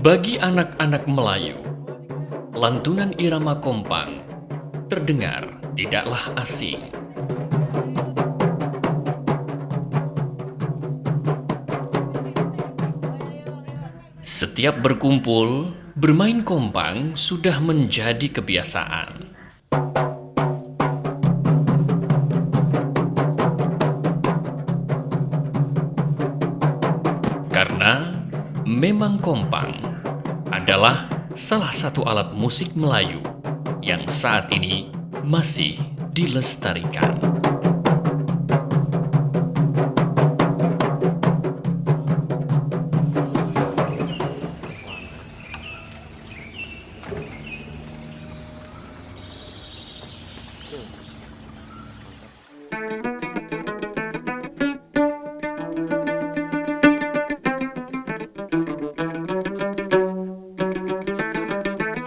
Bagi anak-anak Melayu, lantunan irama kompang terdengar tidaklah asing. Setiap berkumpul, bermain kompang sudah menjadi kebiasaan. Karena memang kompang adalah salah satu alat musik Melayu yang saat ini masih dilestarikan.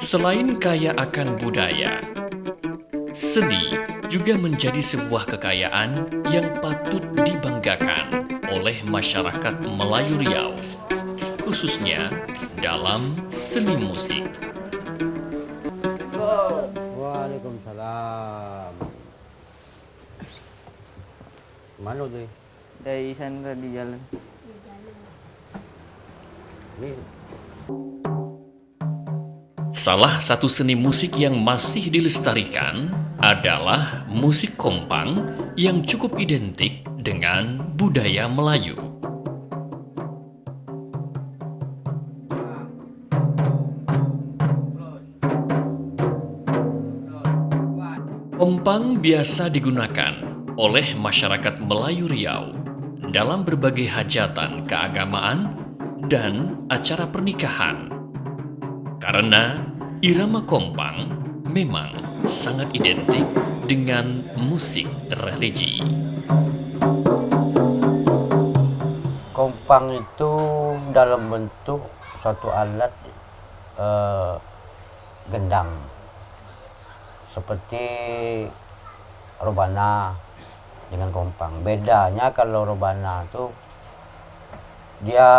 Selain kaya akan budaya, seni juga menjadi sebuah kekayaan yang patut dibanggakan oleh masyarakat Melayu Riau, khususnya dalam seni musik. Waalaikumsalam. Mana tuh? Dari sana di jalan. Ini Salah satu seni musik yang masih dilestarikan adalah musik kompang yang cukup identik dengan budaya Melayu. Kompang biasa digunakan oleh masyarakat Melayu Riau dalam berbagai hajatan keagamaan dan acara pernikahan. Karena irama kompang memang sangat identik dengan musik religi. kompang itu dalam bentuk suatu alat gendang seperti robana dengan kompang. Bedanya kalau robana itu dia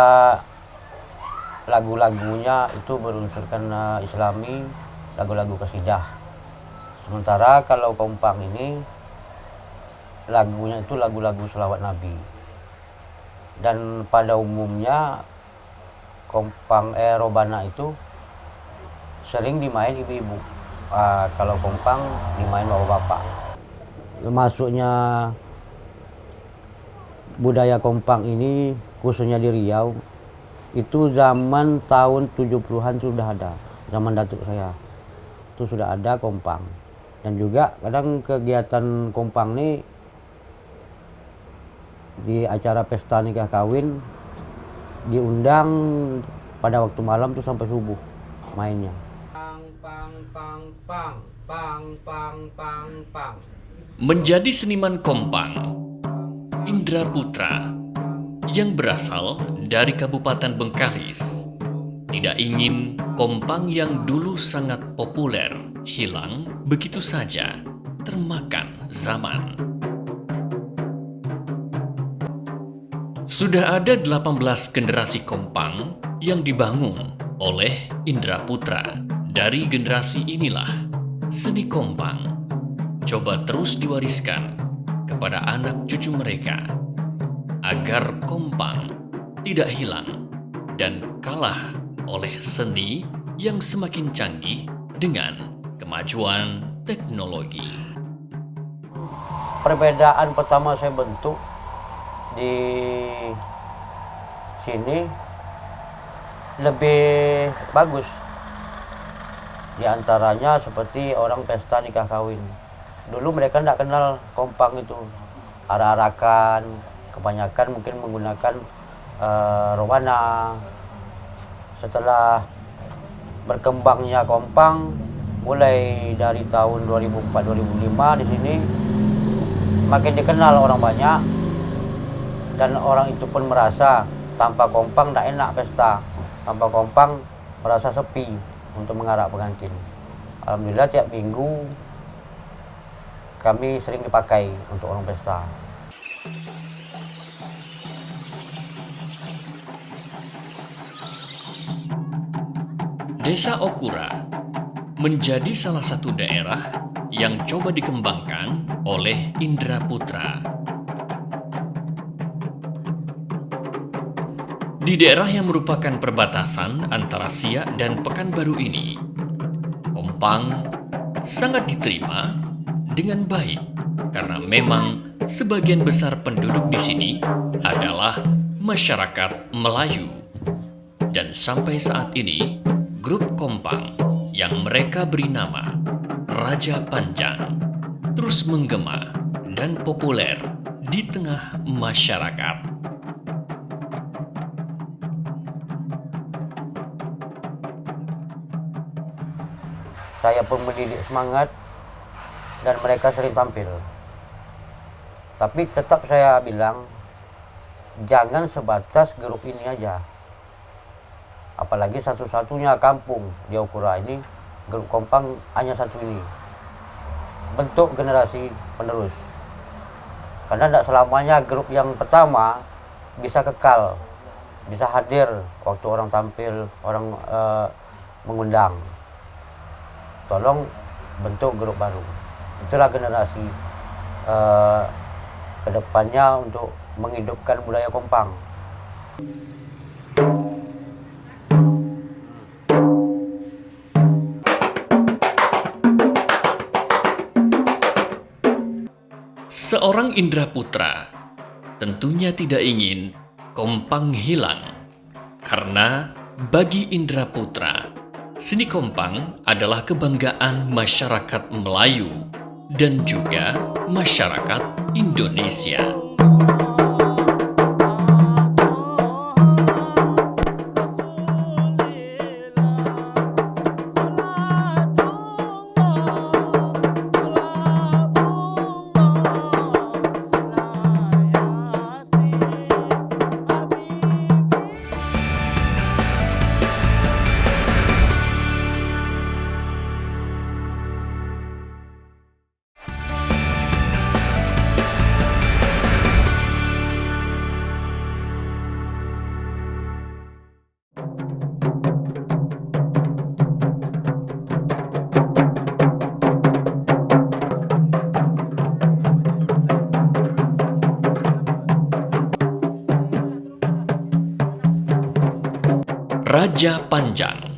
lagu-lagunya itu berunsurkan Islami, lagu-lagu kasidah. Sementara kalau kompang ini lagunya itu lagu-lagu selawat Nabi. Dan pada umumnya kompang robana itu sering dimain ibu-ibu. Kalau kompang dimain bapak-bapak. Masuknya budaya kompang ini khususnya di Riau itu zaman tahun 70-an sudah ada, zaman datuk saya itu sudah ada kompang. Dan juga kadang kegiatan kompang ini di acara pesta nikah kawin diundang pada waktu malam tuh sampai subuh mainnya. Pang pang pang pang pang pang pang pang. Menjadi seniman kompang, Indra Putra yang berasal dari Kabupaten Bengkalis tidak ingin kompang yang dulu sangat populer hilang begitu saja termakan zaman. Sudah ada 18 generasi kompang yang dibangun oleh Indra Putra. Dari generasi inilah seni kompang coba terus diwariskan kepada anak cucu mereka agar kompang tidak hilang dan kalah oleh seni yang semakin canggih dengan kemajuan teknologi. Perbedaan pertama saya bentuk di sini lebih bagus. Di antaranya seperti orang pesta nikah kawin. Dulu mereka tidak kenal kompang itu, arak-arakan, kebanyakan mungkin menggunakan robana. Setelah berkembangnya kompang, mulai dari tahun 2004-2005 di sini makin dikenal orang banyak, dan orang itu pun merasa tanpa kompang tidak enak pesta, tanpa kompang merasa sepi untuk mengarak pengantin. Alhamdulillah tiap minggu kami sering dipakai untuk orang pesta. Desa Okura menjadi salah satu daerah yang coba dikembangkan oleh Indra Putra. Di daerah yang merupakan perbatasan antara Siak dan Pekanbaru ini, kompang sangat diterima dengan baik karena memang sebagian besar penduduk di sini adalah masyarakat Melayu. Dan sampai saat ini, grup kompang yang mereka beri nama Raja Panjang terus menggema dan populer di tengah masyarakat. Saya pun mendidik semangat dan mereka sering tampil. Tapi tetap saya bilang, jangan sebatas grup ini aja. Apalagi satu-satunya kampung di Okura ini, grup kompang hanya satu ini. Bentuk generasi penerus. Karena tidak selamanya grup yang pertama bisa kekal, bisa hadir waktu orang tampil, orang mengundang. Tolong bentuk grup baru. Itulah generasi kedepannya untuk menghidupkan budaya kompang. Seorang Indra Putra tentunya tidak ingin kompang hilang, karena bagi Indra Putra, seni kompang adalah kebanggaan masyarakat Melayu dan juga masyarakat Indonesia. Raja Panjang.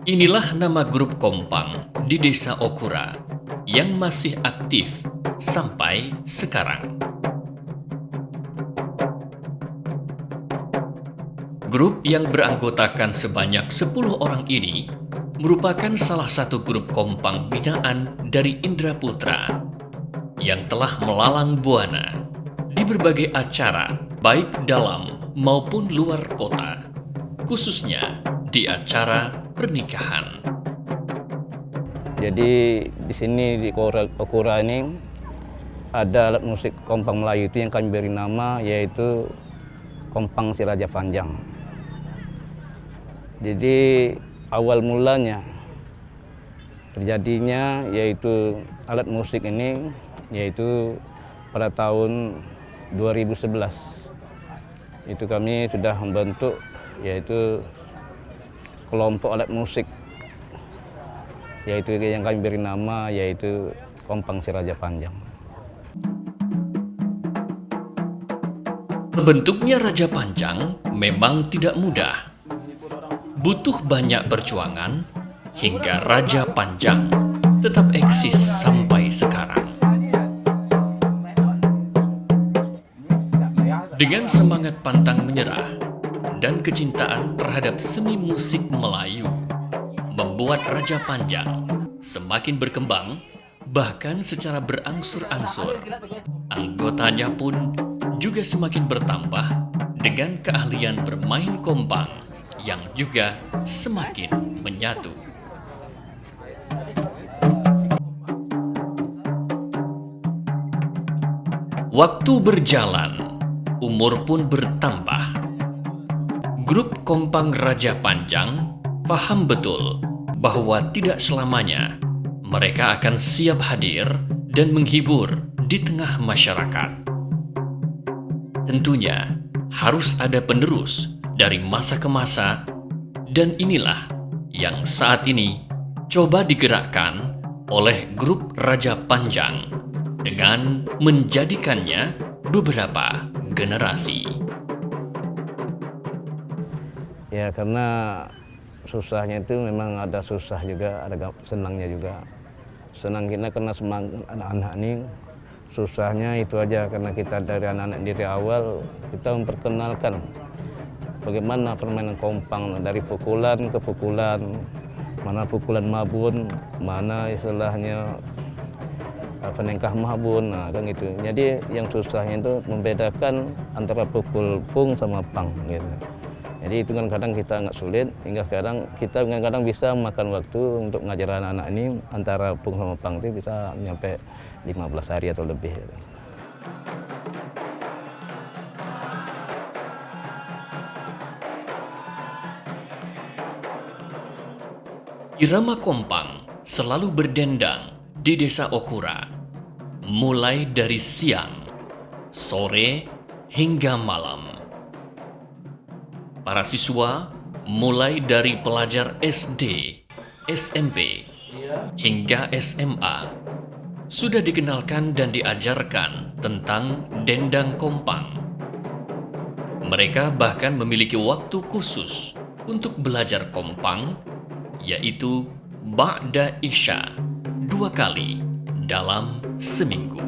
Inilah nama grup kompang di Desa Okura yang masih aktif sampai sekarang. Grup yang beranggotakan sebanyak 10 orang ini merupakan salah satu grup kompang binaan dari Indra Putra yang telah melalang buana di berbagai acara baik dalam maupun luar kota, khususnya di acara pernikahan. Jadi di sini di Okura ini ada alat musik kompang Melayu itu yang kami beri nama yaitu kompang si Raja Panjang. Jadi awal mulanya terjadinya yaitu alat musik ini yaitu pada tahun 2011. Itu kami sudah membentuk yaitu kelompok alat musik yaitu yang kami beri nama yaitu kompang si Raja Panjang. Bentuknya Raja Panjang memang tidak mudah. Butuh banyak perjuangan hingga Raja Panjang tetap eksis sampai sekarang. Dengan semangat pantang menyerah dan kecintaan terhadap seni musik Melayu, membuat Raja Panjang semakin berkembang, bahkan secara berangsur-angsur. Anggotanya pun juga semakin bertambah dengan keahlian bermain kompang yang juga semakin menyatu. Waktu berjalan, umur pun bertambah. Grup kompang Raja Panjang paham betul bahwa tidak selamanya mereka akan siap hadir dan menghibur di tengah masyarakat. Tentunya harus ada penerus dari masa ke masa, dan inilah yang saat ini coba digerakkan oleh grup Raja Panjang dengan menjadikannya beberapa generasi. Ya karena susahnya itu memang ada susah juga, ada senangnya juga. Senang kita karena semangat anak-anak ini, susahnya itu aja karena kita dari anak-anak dari awal kita memperkenalkan bagaimana permainan kompang dari pukulan ke pukulan, mana pukulan mabun, mana istilahnya penengkah mabun, nah kan gitu. Jadi yang susahnya itu membedakan antara pukul pung sama pang gitu. Jadi itu kan kadang kita nggak sulit, hingga sekarang kita kadang bisa makan waktu untuk ngajar anak-anak ini antara pung sama pang itu bisa nyampe 15 hari atau lebih. Irama kompang selalu berdendang di desa Okura, mulai dari siang, sore, hingga malam. Para siswa, mulai dari pelajar SD, SMP, hingga SMA, sudah dikenalkan dan diajarkan tentang dendang kompang. Mereka bahkan memiliki waktu khusus untuk belajar kompang, yaitu Ba'da Isya 2 kali dalam seminggu.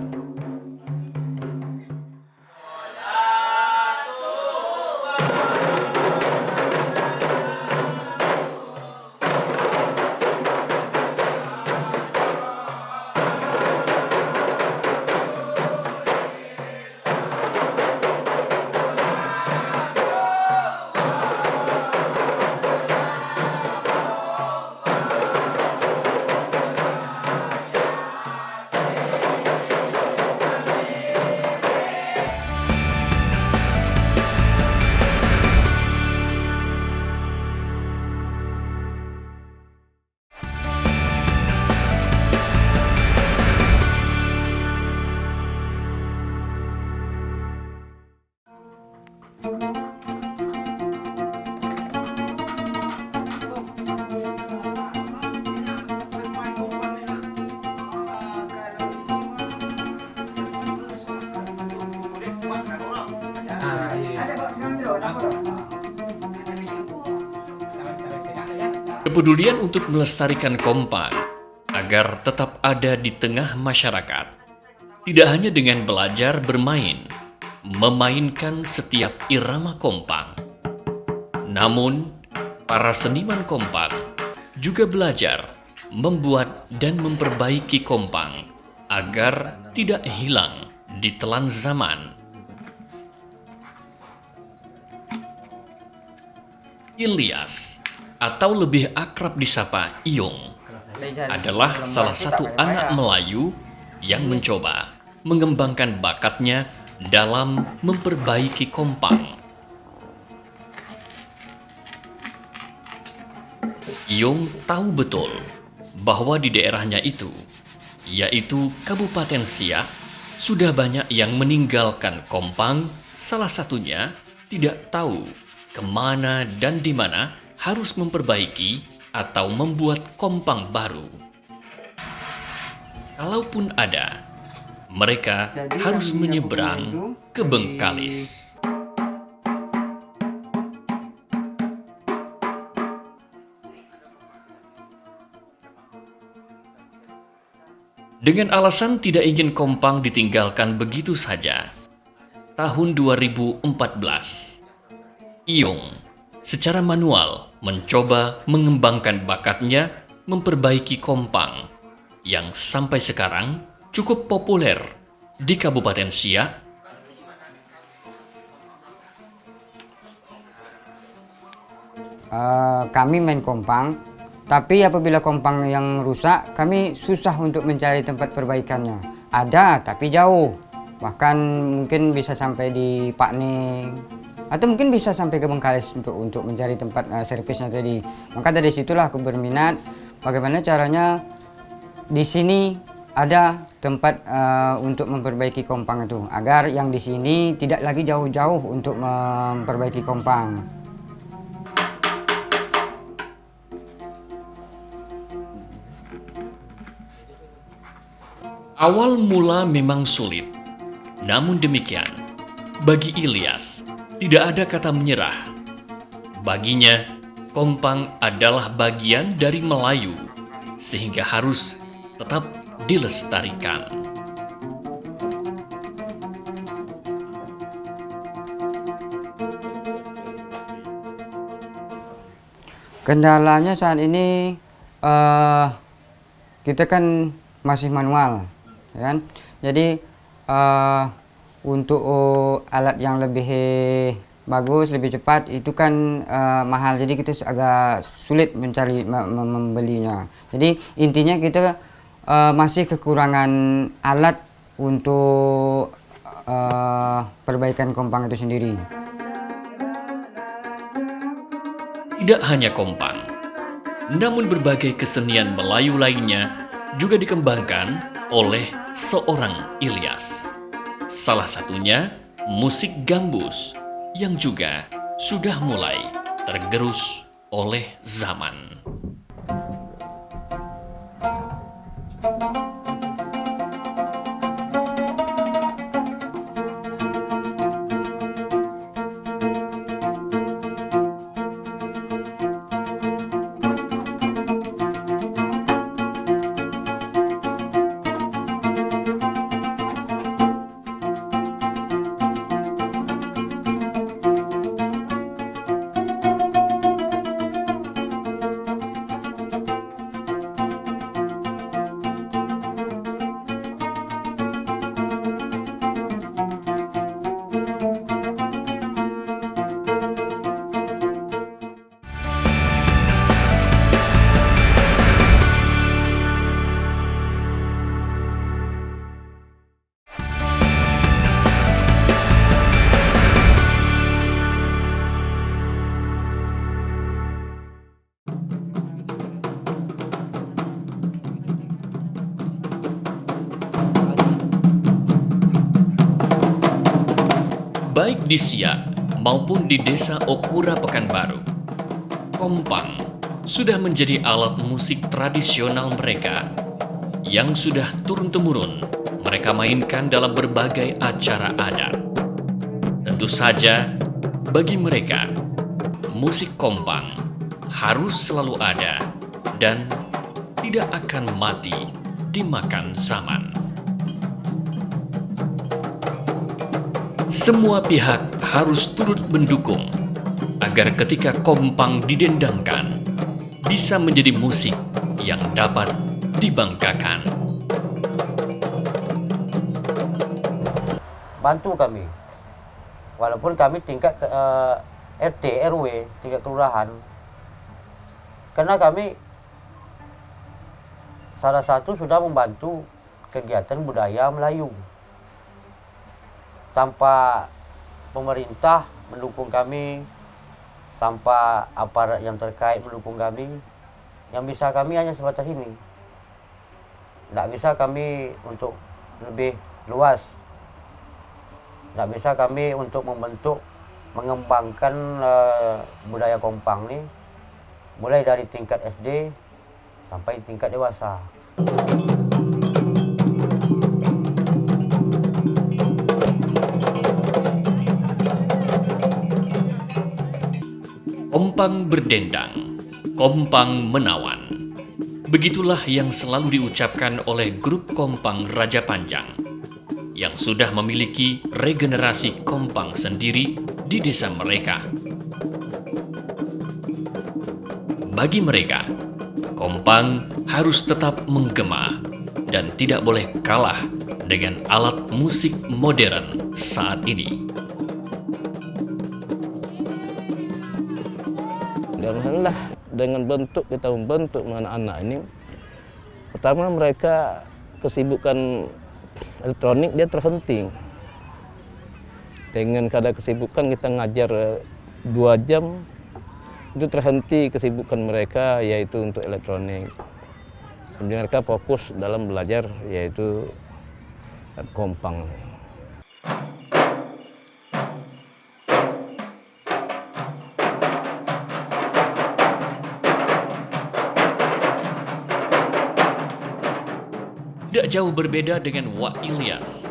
Kepedulian untuk melestarikan kompang agar tetap ada di tengah masyarakat, tidak hanya dengan belajar bermain, memainkan setiap irama kompang. Namun, para seniman kompang juga belajar membuat dan memperbaiki kompang agar tidak hilang di telan zaman. Ilyas, atau lebih akrab disapa Iyong, adalah salah satu anak Melayu yang mencoba mengembangkan bakatnya dalam memperbaiki kompang. Iyong tahu betul bahwa di daerahnya itu, yaitu Kabupaten Siak, sudah banyak yang meninggalkan kompang, salah satunya tidak tahu kemana dan di mana harus memperbaiki atau membuat kompang baru. Kalaupun ada, mereka harus menyeberang ke Bengkalis. Dengan alasan tidak ingin kompang ditinggalkan begitu saja, tahun 2014, Iyong secara manual mencoba mengembangkan bakatnya memperbaiki kompang yang sampai sekarang cukup populer di Kabupaten Siak. Kami main kompang, tapi apabila kompang yang rusak, kami susah untuk mencari tempat perbaikannya. Ada, tapi jauh. Bahkan mungkin bisa sampai di Pakneng, atau mungkin bisa sampai ke Bengkalis untuk mencari tempat servisnya tadi. Maka dari situlah aku berminat bagaimana caranya di sini ada tempat untuk memperbaiki kompang itu, agar yang di sini tidak lagi jauh-jauh untuk memperbaiki kompang. Awal mula memang sulit, namun demikian, bagi Ilyas tidak ada kata menyerah. Baginya, kompang adalah bagian dari Melayu, sehingga harus tetap dilestarikan. Kendalanya saat ini kita kan masih manual, ya kan? Jadi untuk alat yang lebih bagus, lebih cepat itu kan mahal. Jadi kita agak sulit mencari membelinya. Jadi intinya kita masih kekurangan alat untuk perbaikan kompang itu sendiri. Tidak hanya kompang, namun berbagai kesenian Melayu lainnya juga dikembangkan oleh seorang Ilyas. Salah satunya musik gambus yang juga sudah mulai tergerus oleh zaman. Baik di Siak maupun di desa Okura Pekanbaru, kompang sudah menjadi alat musik tradisional mereka yang sudah turun-temurun mereka mainkan dalam berbagai acara adat. Tentu saja, bagi mereka, musik kompang harus selalu ada dan tidak akan mati dimakan zaman. Semua pihak harus turut mendukung agar ketika kompang didendangkan bisa menjadi musik yang dapat dibanggakan. Bantu kami, walaupun kami tingkat RT, RW, tingkat kelurahan, karena kami salah satu sudah membantu kegiatan budaya Melayu. Tanpa pemerintah mendukung kami, tanpa aparat yang terkait mendukung kami, yang bisa kami hanya sebatas ini. Tidak bisa kami untuk lebih luas. Tidak bisa kami untuk membentuk, mengembangkan budaya kompang ini, mulai dari tingkat SD sampai tingkat dewasa. Kompang berdendang, kompang menawan. Begitulah yang selalu diucapkan oleh grup kompang Raja Panjang yang sudah memiliki regenerasi kompang sendiri di desa mereka. Bagi mereka, kompang harus tetap menggema dan tidak boleh kalah dengan alat musik modern saat ini. Dan alhamdulillah dengan bentuk kita membentuk anak-anak ini, pertama mereka kesibukan elektronik dia terhenti. Dengan kadar kesibukan kita ngajar 2 jam, itu terhenti kesibukan mereka yaitu untuk elektronik. Mereka fokus dalam belajar yaitu kompang. tidak jauh berbeda dengan Wak Ilyas.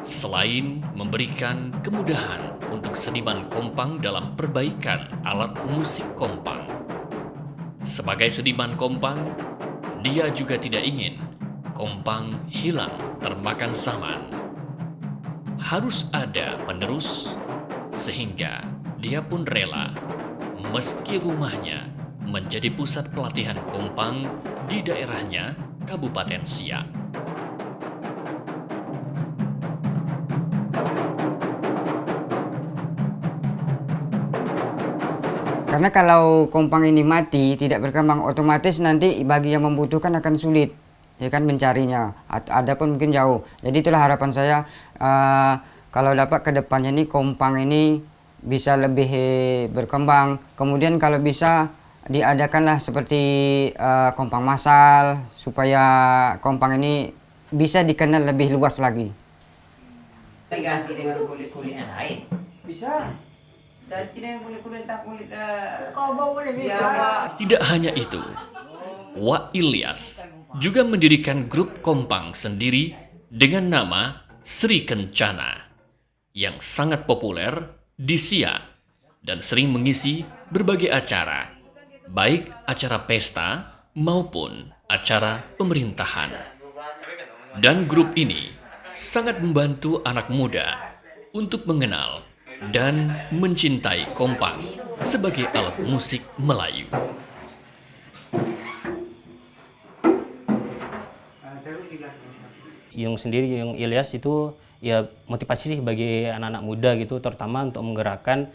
Selain memberikan kemudahan untuk seniman kompang dalam perbaikan alat musik kompang, sebagai seniman kompang, dia juga tidak ingin kompang hilang termakan zaman. Harus ada penerus, sehingga dia pun rela meski rumahnya menjadi pusat pelatihan kompang di daerahnya, Kabupaten Siak. Karena kalau kompang ini mati, tidak berkembang, otomatis nanti bagi yang membutuhkan akan sulit, ya kan, mencarinya. Ada pun mungkin jauh. Jadi itulah harapan saya, kalau dapat ke depannya ini kompang ini bisa lebih berkembang. Kemudian kalau bisa diadakanlah seperti kompang massal, supaya kompang ini bisa dikenal lebih luas lagi. Ganti dengan kulit-kulit yang lain. Bisa. Ganti dengan kulit-kulit Tidak hanya itu, Wak Ilyas juga mendirikan grup kompang sendiri dengan nama Sri Kencana yang sangat populer di Siak dan sering mengisi berbagai acara, baik acara pesta maupun acara pemerintahan. Dan grup ini sangat membantu anak muda untuk mengenal dan mencintai kompang sebagai alat musik Melayu. Yung sendiri, Yung Ilyas itu ya motivasi sih bagi anak-anak muda gitu, terutama untuk menggerakkan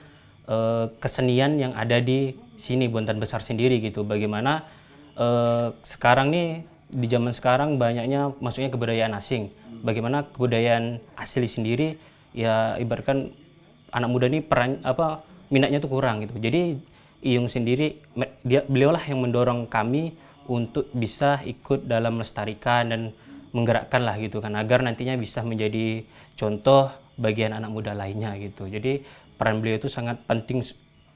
kesenian yang ada di sini Buantan Besar sendiri gitu. Bagaimana sekarang nih, di zaman sekarang banyaknya masuknya kebudayaan asing. Bagaimana kebudayaan asli sendiri ya ibaratkan anak muda ini minatnya tuh kurang gitu. Jadi Iyung sendiri beliaulah yang mendorong kami untuk bisa ikut dalam melestarikan dan menggerakkan lah gitu kan, agar nantinya bisa menjadi contoh bagian anak muda lainnya gitu. Jadi peran beliau itu sangat penting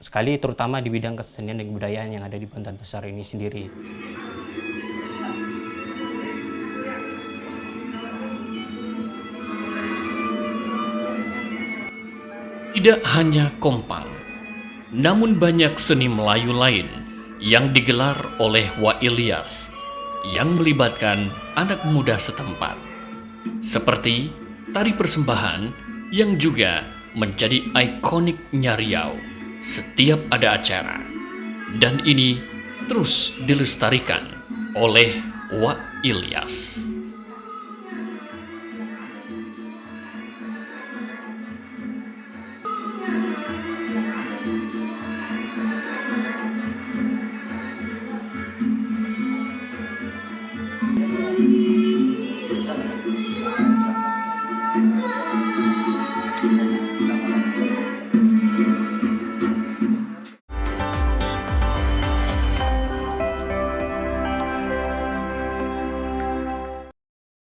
sekali, terutama di bidang kesenian dan kebudayaan yang ada di Buantan Besar ini sendiri. Tidak hanya kompang, namun banyak seni Melayu lain yang digelar oleh Wak Ilyas yang melibatkan anak muda setempat, seperti tari persembahan yang juga menjadi ikoniknya Riau setiap ada acara, dan ini terus dilestarikan oleh Wak Ilyas.